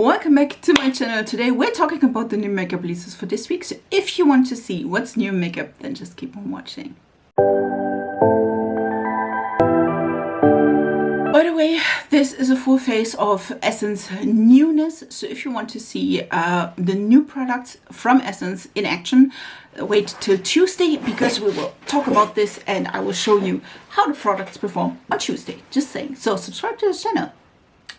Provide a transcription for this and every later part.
Welcome back to my channel. Today we're talking about the new makeup releases for this week. So if you want to see what's new makeup, then just keep on watching. By the way, this is a full face of Essence newness. So if you want to see the new products from Essence in action, wait till Tuesday because we will talk about this and I will show you how the products perform on Tuesday. Just saying. So subscribe to this channel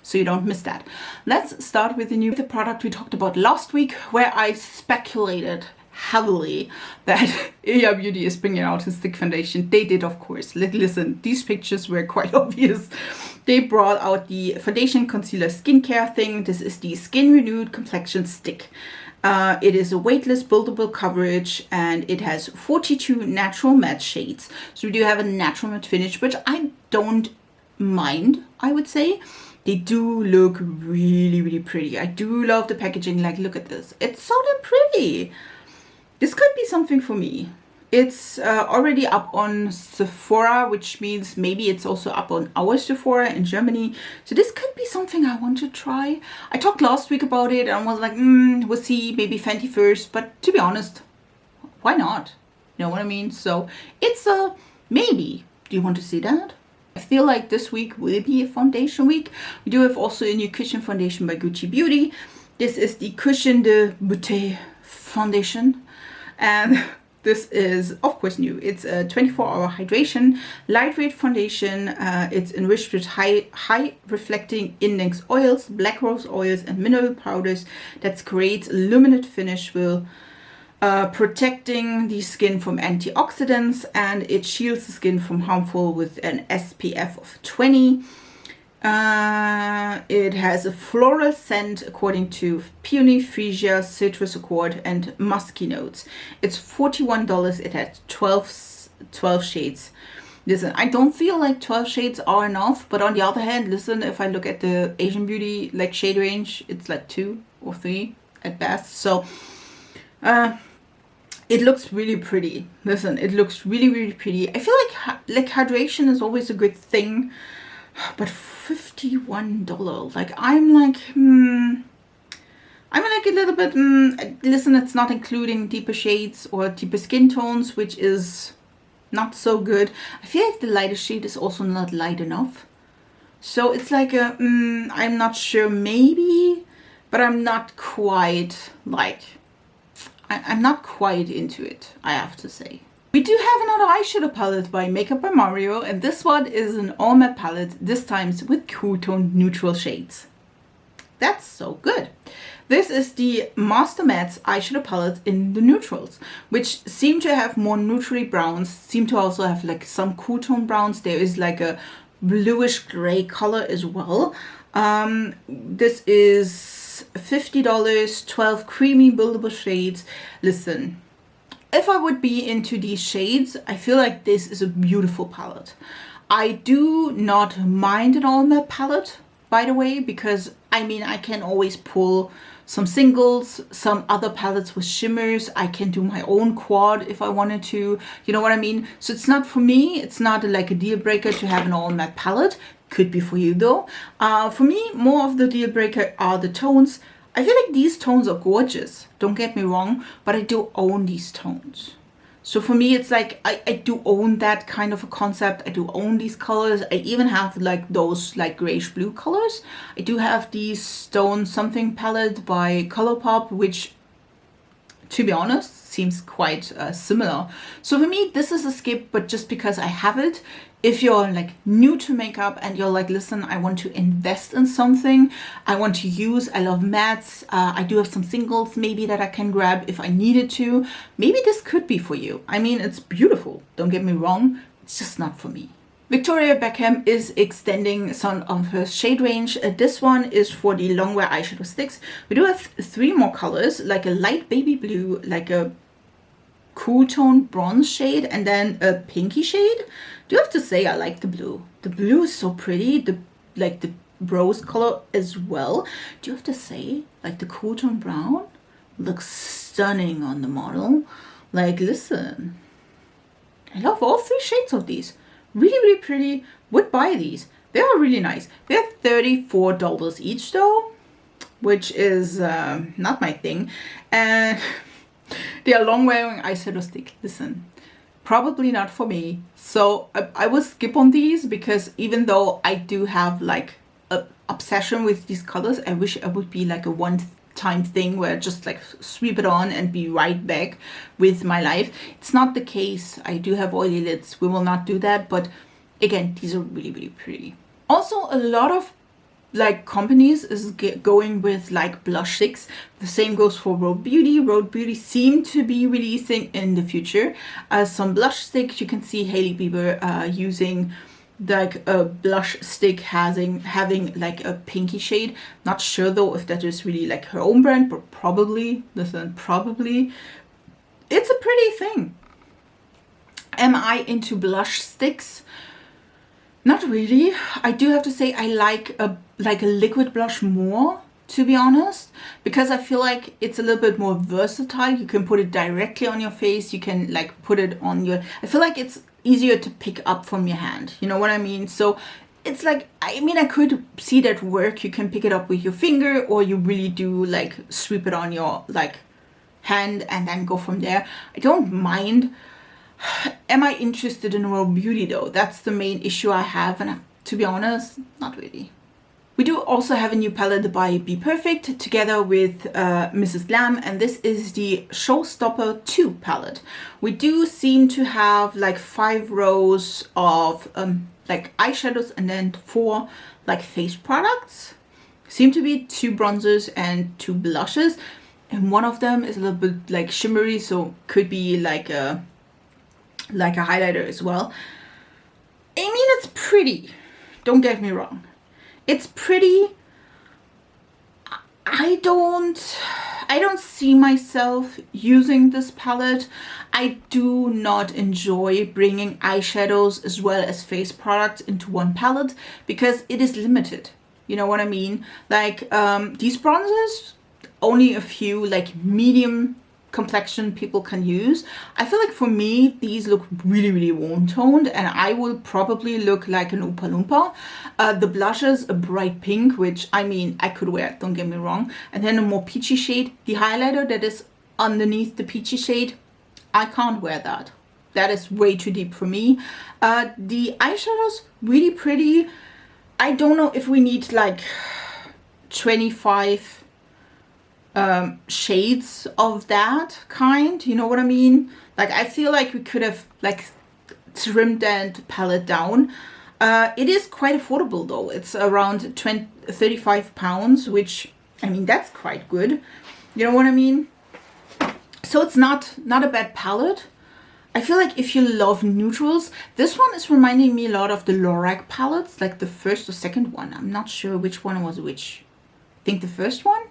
so you don't miss that. Let's start with the product we talked about last week, where I speculated heavily that Ilia Beauty is bringing out a stick foundation. They did, of course. Listen, these pictures were quite obvious. They brought out the foundation, concealer, skincare thing. This is the Skin Renewed Complexion Stick. It is a weightless buildable coverage and it has 42 natural matte shades. So we do have a natural matte finish, which I don't mind, I would say. They do look really pretty. I do love the packaging. Like, look at this. It's so damn pretty. This could be something for me. It's already up on Sephora, which means maybe it's also up on our Sephora in Germany. So this could be something I want to try. I talked last week about it and was like, we'll see, maybe Fenty first. But to be honest, why not? You know what I mean? So it's a maybe. Do you want to see that? I feel like this week will be a foundation week. We do have also a new cushion foundation by Gucci Beauty. This is the Cushion de Beaute foundation. And this is, of course, new. It's a 24-hour hydration, lightweight foundation. It's enriched with high reflecting index oils, black rose oils, and mineral powders that creates a luminous finish will protecting the skin from antioxidants, and it shields the skin from harmful with an SPF of 20. It has a floral scent according to peony, freesia, citrus accord, and musky notes. It's $41. It has 12 shades. Listen, I don't feel like 12 shades are enough, but on the other hand, listen, if I look at the Asian Beauty like shade range, it's like 2 or 3 at best. So it looks really pretty. Listen, it looks really pretty. I feel like hydration is always a good thing, but $51. Like I'm like a little bit. Listen, it's not including deeper shades or deeper skin tones, which is not so good. I feel like the lighter shade is also not light enough. So it's like a I'm not sure, maybe, but I'm not quite like. I'm not quite into it, I have to say. We do have another eyeshadow palette by Makeup by Mario, and this one is an all matte palette, this time with cool tone neutral shades. That's so good. This is the Master Mattes eyeshadow palette in the neutrals, which seem to have more neutrally browns, seem to also have like some cool tone browns. There is like a bluish gray color as well. This is $50, 12 creamy buildable shades. Listen, if I would be into these shades, I feel like this is a beautiful palette. I do not mind an all matte palette, by the way, because I mean, I can always pull some singles, some other palettes with shimmers. I can do my own quad if I wanted to, you know what I mean? So it's not for me, it's not like a deal breaker to have an all matte palette. Could be for you though. For me, more of the deal breaker are the tones. I feel like these tones are gorgeous, don't get me wrong, but I do own these tones. So for me, it's like I do own that kind of a concept. I do own these colors. I even have like those like grayish blue colors. I do have these Stone Something palette by Colourpop, which, to be honest, seems quite similar. So for me, this is a skip, but just because I have it. If you're like new to makeup and you're like, listen, I want to invest in something, I want to use, I love mattes, I do have some singles maybe that I can grab if I needed to, maybe this could be for you. I mean, it's beautiful, don't get me wrong, it's just not for me. Victoria Beckham is extending some of her shade range. This one is for the Longwear eyeshadow sticks. We do have 3 more colors, like a light baby blue, like a cool tone bronze shade, and then a pinky shade. Do have to say I like the blue. The blue is so pretty. The rose color as well. Do you have to say, like, the cool tone brown looks stunning on the model. Like, listen, I love all 3 shades of these. Really pretty. Would buy these. They are really nice. They're $34 each though. which is not my thing. And they are long wearing eyeshadow stick. Listen, probably not for me. So I will skip on these, because even though I do have like a obsession with these colors, I wish it would be like a one-time thing where I just like sweep it on and be right back with my life. It's not the case. I do have oily lids. We will not do that. But again, these are really, really pretty. Also, a lot of like companies is going with like blush sticks. The same goes for Rhode Beauty. Rhode Beauty seem to be releasing in the future some blush sticks. You can see Hailey Bieber using like a blush stick having like a pinky shade. Not sure though if that is really like her own brand, but probably, listen, probably it's a pretty thing. Am I into blush sticks? Not really. I do have to say I like a liquid blush more, to be honest, because I feel like it's a little bit more versatile. You can put it directly on your face. You can like put it on your, I feel like it's easier to pick up from your hand. You know what I mean? So it's like, I mean, I could see that work. You can pick it up with your finger, or you really do like sweep it on your like hand and then go from there. I don't mind. Am I interested in Rhode Beauty though? That's the main issue I have, and to be honest, not really. We do also have a new palette by BPerfect together with Mrs. Glam, and this is the Showstopper 2 palette. We do seem to have like 5 rows of like eyeshadows and then 4 like face products. Seem to be 2 bronzers and 2 blushes, and one of them is a little bit like shimmery, so could be like a highlighter as well. I mean, it's pretty, don't get me wrong, it's pretty. I don't see myself using this palette. I do not enjoy bringing eyeshadows as well as face products into one palette, because it is limited. You know what I mean? Like these bronzers, only a few like medium complexion people can use. I feel like for me these look really, really warm toned, and I will probably look like an Oompa Loompa. The blushes, a bright pink, which I mean I could wear, don't get me wrong, and then a more peachy shade. The highlighter that is underneath the peachy shade, I can't wear that. That is way too deep for me. The eyeshadows, really pretty. I don't know if we need like 25 shades of that kind, you know what I mean? Like I feel like we could have like trimmed that palette down. It is quite affordable though. It's around 35 pounds, which I mean that's quite good, you know what I mean? So it's not a bad palette. I feel like if you love neutrals, this one is reminding me a lot of the Lorac palettes, like the first or second one. I'm not sure which one was which. I think the first one.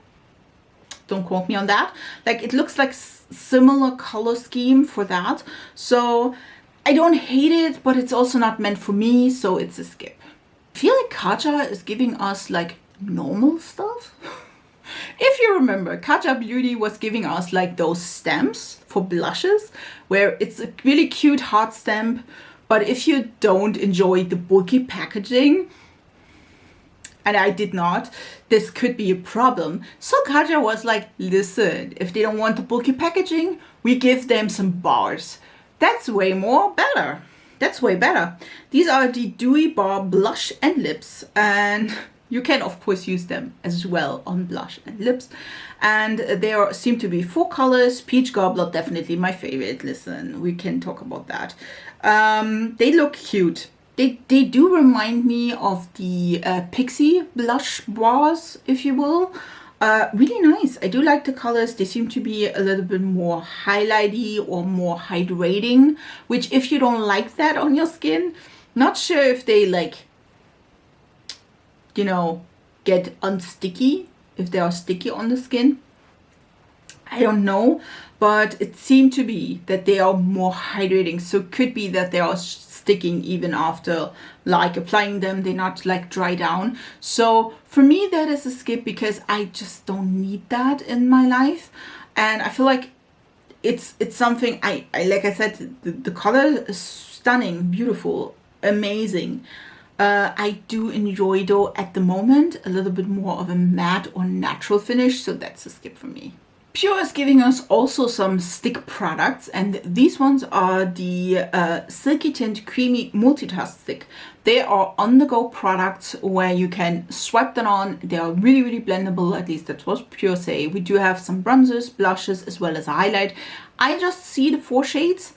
Don't quote me on that. Like it looks like similar color scheme for that. So I don't hate it, but it's also not meant for me, so it's a skip. I feel like Kaja is giving us like normal stuff. If you remember, Kaja Beauty was giving us like those stamps for blushes, where it's a really cute heart stamp, but if you don't enjoy the bulky packaging, and I did not, this could be a problem. So Kaja was like, listen, if they don't want the bulky packaging, we give them some bars. That's way more better. That's way better. These are the Dewy Bar Blush and Lips, and you can of course use them as well on blush and lips. And there seem to be 4 colors. Peach Gobbler, definitely my favorite. Listen, we can talk about that. They look cute. They do remind me of the Pixie blush bars, if you will. Really nice. I do like the colors. They seem to be a little bit more highlighty or more hydrating, which if you don't like that on your skin, not sure if they like, you know, get unsticky, if they are sticky on the skin. I don't know, but it seemed to be that they are more hydrating. So it could be that they are sticking even after like applying them, they not like dry down. So for me that is a skip, because I just don't need that in my life. And I feel like it's something I like I said, the color is stunning, beautiful, amazing. I do enjoy though at the moment a little bit more of a matte or natural finish, so that's a skip for me. Pure is giving us also some stick products, and these ones are the Silky Tint Creamy Multitask Stick. They are on-the-go products where you can swipe them on. They are really, really blendable, at least that's what Pure say. We do have some bronzers, blushes, as well as a highlight. I just see the 4 shades.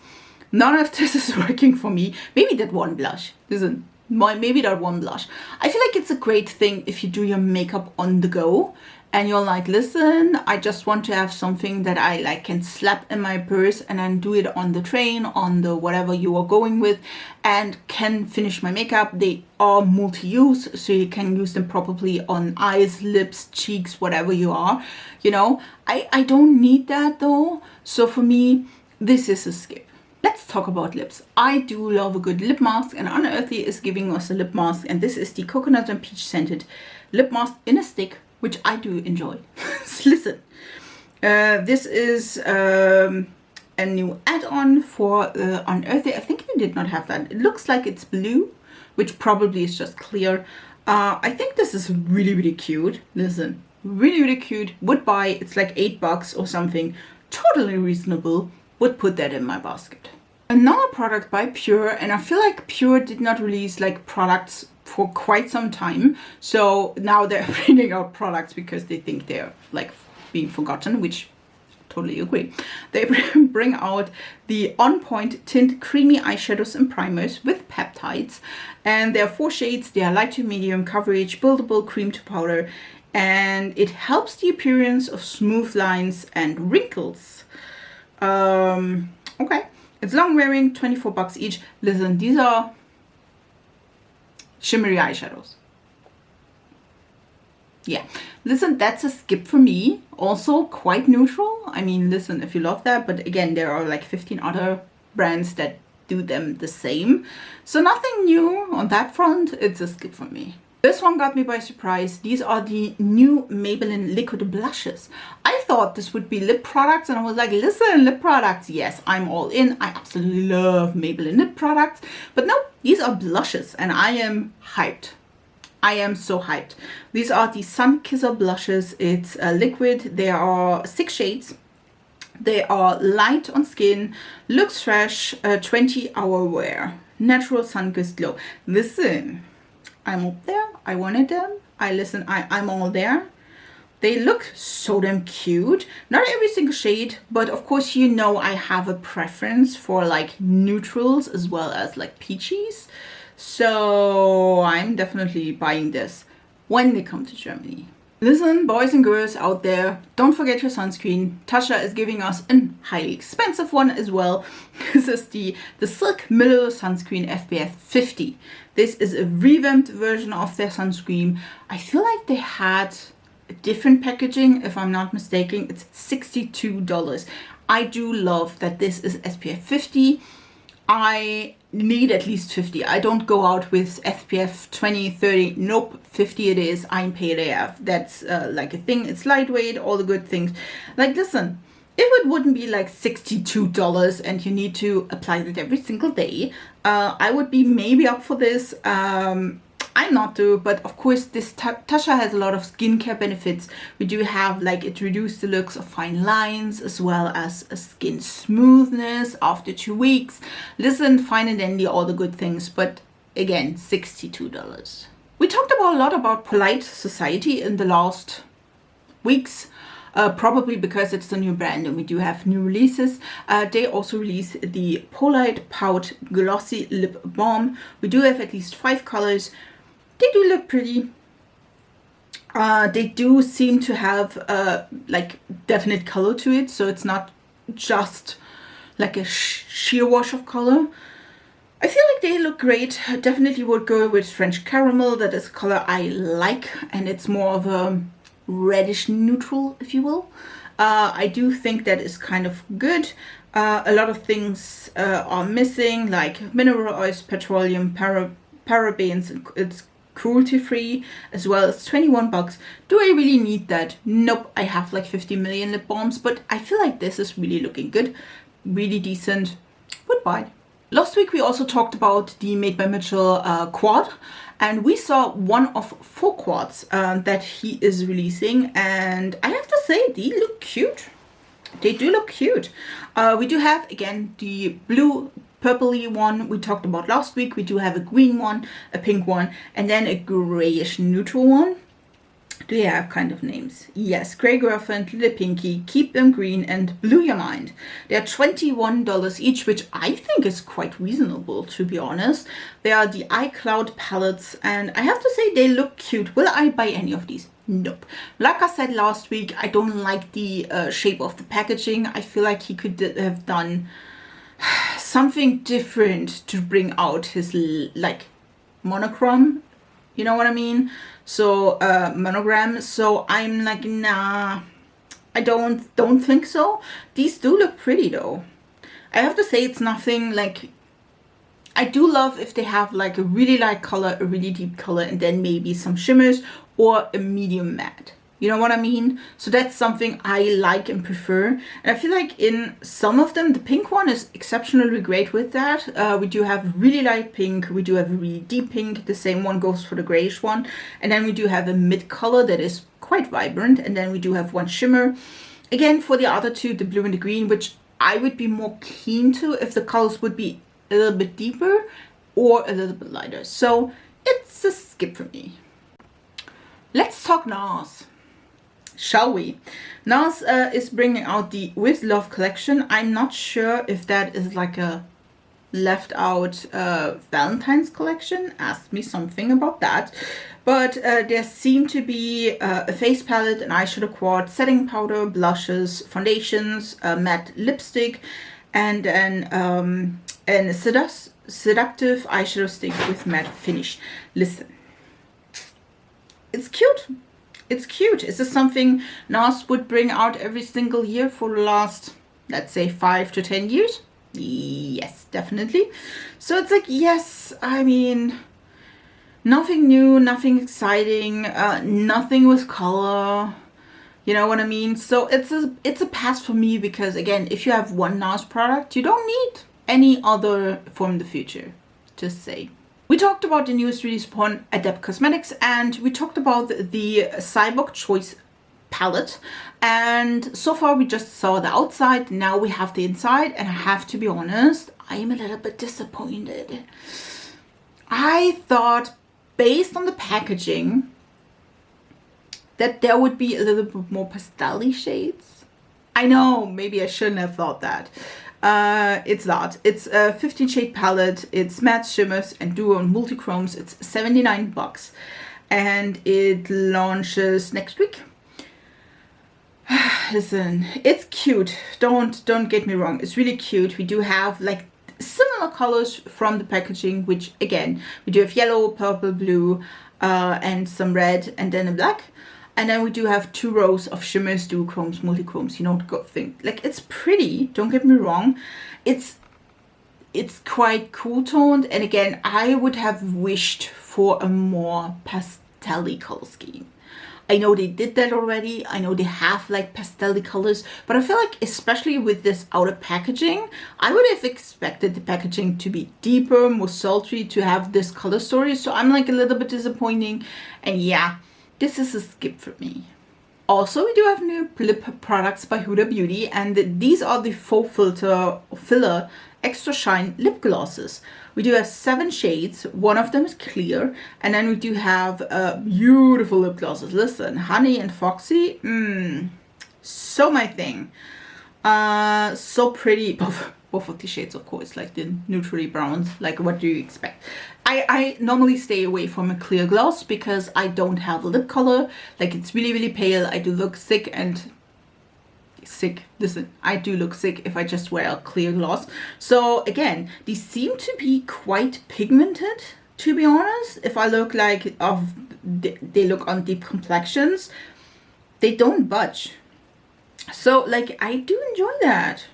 None of this is working for me. Maybe that one blush. Listen, maybe that one blush. I feel like it's a great thing if you do your makeup on the go and you're like, listen, I just want to have something that I like can slap in my purse and then do it on the train, on the whatever you are going with, and can finish my makeup. They are multi-use, so you can use them properly on eyes, lips, cheeks, whatever you are. You know, I don't need that though. So for me, this is a skip. Let's talk about lips. I do love a good lip mask, and Unearthly is giving us a lip mask, and this is the coconut and peach scented lip mask in a stick, which I do enjoy. Listen, this is a new add-on for Unearthly. I think they did not have that. It looks like it's blue, which probably is just clear. I think this is really, really cute. Listen, really, really cute. Would buy. It's like $8 or something. Totally reasonable. Would put that in my basket. Another product by Pure, and I feel like Pure did not release like products for quite some time, so now they're bringing out products because they think they're like being forgotten, which I totally agree. They bring out the On Point Tint Creamy Eyeshadows and Primers with peptides, and there are 4 shades. They are light to medium coverage, buildable, cream to powder, and it helps the appearance of smooth lines and wrinkles. Okay, it's long wearing, $24 each. Listen, these are shimmery eyeshadows. Yeah, listen, that's a skip for me. Also quite neutral. I mean, listen, if you love that, but again, there are like 15 other brands that do them the same. So nothing new on that front. It's a skip for me. This one got me by surprise. These are the new Maybelline liquid blushes. I thought this would be lip products, and I was like, listen, lip products, yes, I'm all in. I absolutely love Maybelline lip products, but no, these are blushes, and I am hyped. I am so hyped. These are the Sunkisser blushes. It's a liquid. There are 6 shades. They are light on skin, looks fresh, 20-hour wear, natural sun-kissed glow. Listen, I'm up there. I wanted them. I'm all there. They look so damn cute. Not every single shade, but of course, you know, I have a preference for like neutrals as well as like peachies. So I'm definitely buying this when they come to Germany. Listen, boys and girls out there, don't forget your sunscreen. Tatcha is giving us a highly expensive one as well. This is the Silk Middle Sunscreen SPF 50. This is a revamped version of their sunscreen. I feel like they had a different packaging, if I'm not mistaken. It's $62. I do love that this is SPF 50. I need at least 50. I don't go out with SPF 20, 30. Nope, 50 it is. I'm paid AF. That's like a thing. It's lightweight, all the good things. Like, listen, if it wouldn't be like $62 and you need to apply it every single day, I would be maybe up for this. I'm not though, but of course this Tatcha has a lot of skincare benefits. We do have like it reduces the looks of fine lines as well as a skin smoothness after 2 weeks. Listen, fine and dandy, all the good things, but again, $62. We talked a lot about Polite Society in the last weeks. Probably because it's the new brand and we do have new releases. They also release the Polite Pout Glossy Lip Balm. We do have at least 5 colors. They do look pretty. They do seem to have like definite color to it, so it's not just like a sheer wash of color. I feel like they look great. Definitely would go with French Caramel. That is a color I like, and it's more of a reddish neutral, if you will. I do think that is kind of good. A lot of things are missing, like mineral oils, petroleum, parabens. It's cruelty free as well. It's $21. Do I really need that? Nope. I have like 50 million lip balms, but I feel like this is really looking good, really decent. Would buy. Last week we also talked about the Made by Mitchell quad, and we saw one of 4 quads that he is releasing, and I have to say they look cute. They do look cute. We do have, again, the blue purpley one we talked about last week. We do have a green one, a pink one, and then a grayish neutral one. Do you have kind of names? Yes, Grey Girlfriend, Little Pinky, Keep Them Green, and Blew Your Mind. They're $21 each, which I think is quite reasonable, to be honest. They are the iCloud palettes, and I have to say they look cute. Will I buy any of these? Nope. Like I said last week, I don't like the shape of the packaging. I feel like he could have done something different to bring out his, like, monochrome. You know what I mean? So monogram. So I'm like, nah, I don't think so. These do look pretty though. I have to say it's nothing like, I do love if they have like a really light color, a really deep color, and then maybe some shimmers or a medium matte. You know what I mean? So that's something I like and prefer. And I feel like in some of them, the pink one is exceptionally great with that. We do have really light pink. We do have a really deep pink. The same one goes for the grayish one. And then we do have a mid color that is quite vibrant. And then we do have one shimmer. Again, for the other two, the blue and the green, which I would be more keen to if the colors would be a little bit deeper or a little bit lighter. So it's a skip for me. Let's talk Nars. Shall we? Nars is bringing out the With Love collection. I'm not sure if that is like a left out Valentine's collection. Ask me something about that. But there seem to be a face palette, an eyeshadow quad, setting powder, blushes, foundations, a matte lipstick, and an seductive eyeshadow stick with matte finish. Listen, it's cute. It's cute. Is this something Nars would bring out every single year for the last, let's say, 5 to 10 years? Yes, definitely. So it's like, yes, I mean, nothing new, nothing exciting, nothing with color. You know what I mean? So it's a pass for me because, again, if you have one Nars product, you don't need any other from the future. Just say. We talked about the newest release upon Adept Cosmetics, and we talked about the Cyborg Choice palette, and so far we just saw the outside. Now we have the inside, and I have to be honest, I am a little bit disappointed. I thought, based on the packaging, that there would be a little bit more pastel-y shades. I know, maybe I shouldn't have thought that. It's not. It's a 15 shade palette. It's matte shimmers and duo and multi-chromes. It's $79 and it launches next week. Listen, it's cute. Don't get me wrong. It's really cute. We do have like similar colors from the packaging, which again, we do have yellow, purple, blue, and some red, and then a black. And then we do have 2 rows of shimmers, duochromes, multichromes, you know, the good thing. Like, it's pretty, don't get me wrong. It's quite cool toned. And again, I would have wished for a more pastel-y color scheme. I know they did that already. I know they have like pastel-y colors. But I feel like, especially with this outer packaging, I would have expected the packaging to be deeper, more sultry, to have this color story. So I'm like a little bit disappointing. And yeah, this is a skip for me. Also, we do have new lip products by Huda Beauty, and these are the faux filler extra shine lip glosses. We do have 7 shades. One of them is clear, and then we do have beautiful lip glosses. Listen, Honey and Foxy, so my thing. So pretty. Both of the shades, of course, like the neutrally browns. Like, what do you expect? I normally stay away from a clear gloss because I don't have a lip color. Like, it's really, really pale. I do look sick and sick. Listen, I do look sick if I just wear a clear gloss. So again, these seem to be quite pigmented, to be honest. If I look like they look on deep complexions, they don't budge. So like, I do enjoy that.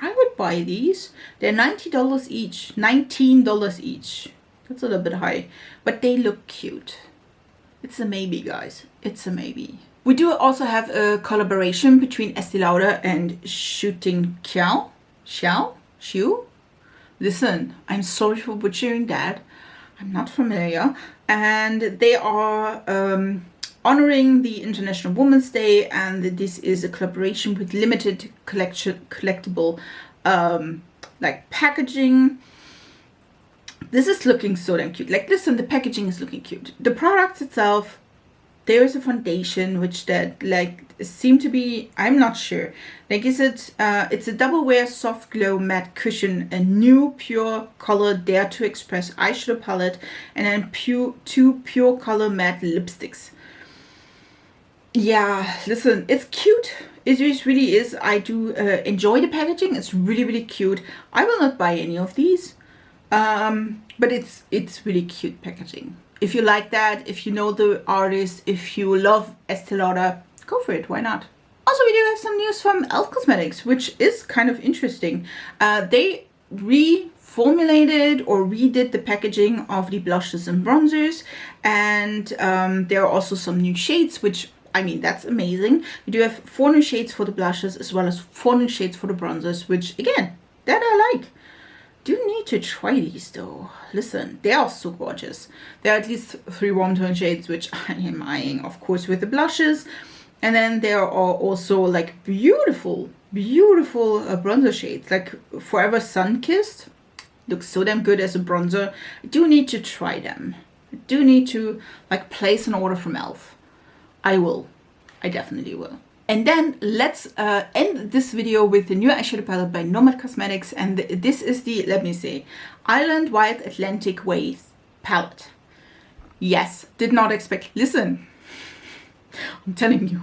I would buy these. They're $90 each. $19 each. That's a little bit high. But they look cute. It's a maybe, guys. It's a maybe. We do also have a collaboration between Estee Lauder and Shooting Xiao. Listen, I'm sorry for butchering that. I'm not familiar. And they are honoring the International Women's Day, and this is a collaboration with limited collectible like packaging. This is looking so damn cute. Like, listen, the packaging is looking cute. The product itself, there is a foundation which that like seem to be, I'm not sure. Like, is it it's a double wear soft glow matte cushion, a new pure color dare to express eyeshadow palette, and then two pure color matte lipsticks. Yeah, listen, it's cute. It just really is. I do enjoy the packaging. It's really, really cute. I will not buy any of these. But it's really cute packaging. If you like that, if you know the artist, if you love Estee Lauder, go for it. Why not? Also, we do have some news from e.l.f. Cosmetics, which is kind of interesting. They reformulated or redid the packaging of the blushes and bronzers, and there are also some new shades, which, I mean, that's amazing. We do have 4 new shades for the blushes as well as 4 new shades for the bronzers, which, again, that I like. Do need to try these though. Listen, they are so gorgeous. There are at least 3 warm tone shades, which I am eyeing, of course, with the blushes. And then there are also like beautiful bronzer shades, like Forever Sunkissed. Looks so damn good as a bronzer. I do need to try them. I do need to like place an order from e.l.f. I will. I definitely will. And then let's end this video with the new eyeshadow palette by Nomad Cosmetics, and this is the, let me see, Island Wide Atlantic Waves palette. Yes, did not expect, listen, I'm telling you,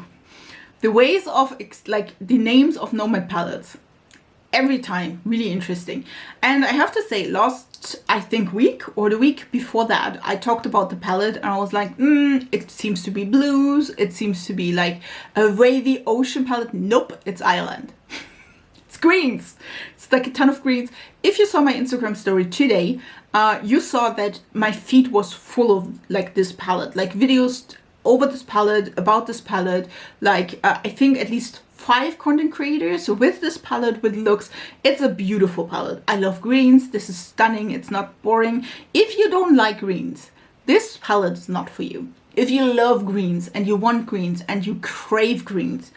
the ways of, like, the names of Nomad palettes, every time really interesting. And I have to say, last, I think, week or the week before that, I talked about the palette and I was like, it seems to be blues, it seems to be like a wavy ocean palette. Nope, it's island. It's greens. It's like a ton of greens. If you saw my Instagram story today, you saw that my feed was full of like this palette, like videos over this palette, about this palette, like I think at least 5 content creators with this palette, with looks. It's a beautiful palette. I love greens. This is stunning. It's not boring. If you don't like greens, this palette is not for you. If you love greens and you want greens and you crave greens,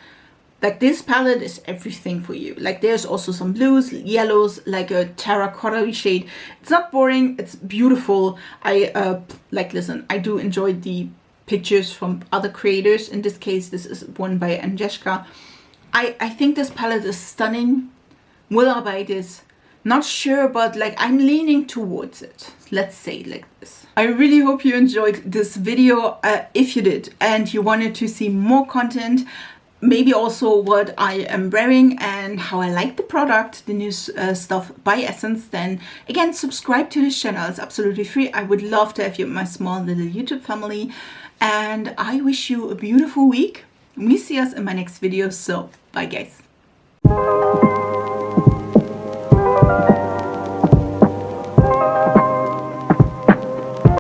like, this palette is everything for you. Like, there's also some blues, yellows, like a terracotta shade. It's not boring. It's beautiful. I like, listen, I do enjoy the pictures from other creators. In this case, this is one by Agnieszka. I think this palette is stunning. Will I buy this? Not sure, but like, I'm leaning towards it. Let's say it like this. I really hope you enjoyed this video. If you did and you wanted to see more content, maybe also what I am wearing and how I like the product, the new stuff by Essence, then again, subscribe to this channel. It's absolutely free. I would love to have you in my small little YouTube family. And I wish you a beautiful week. We see us in my next video. So bye guys.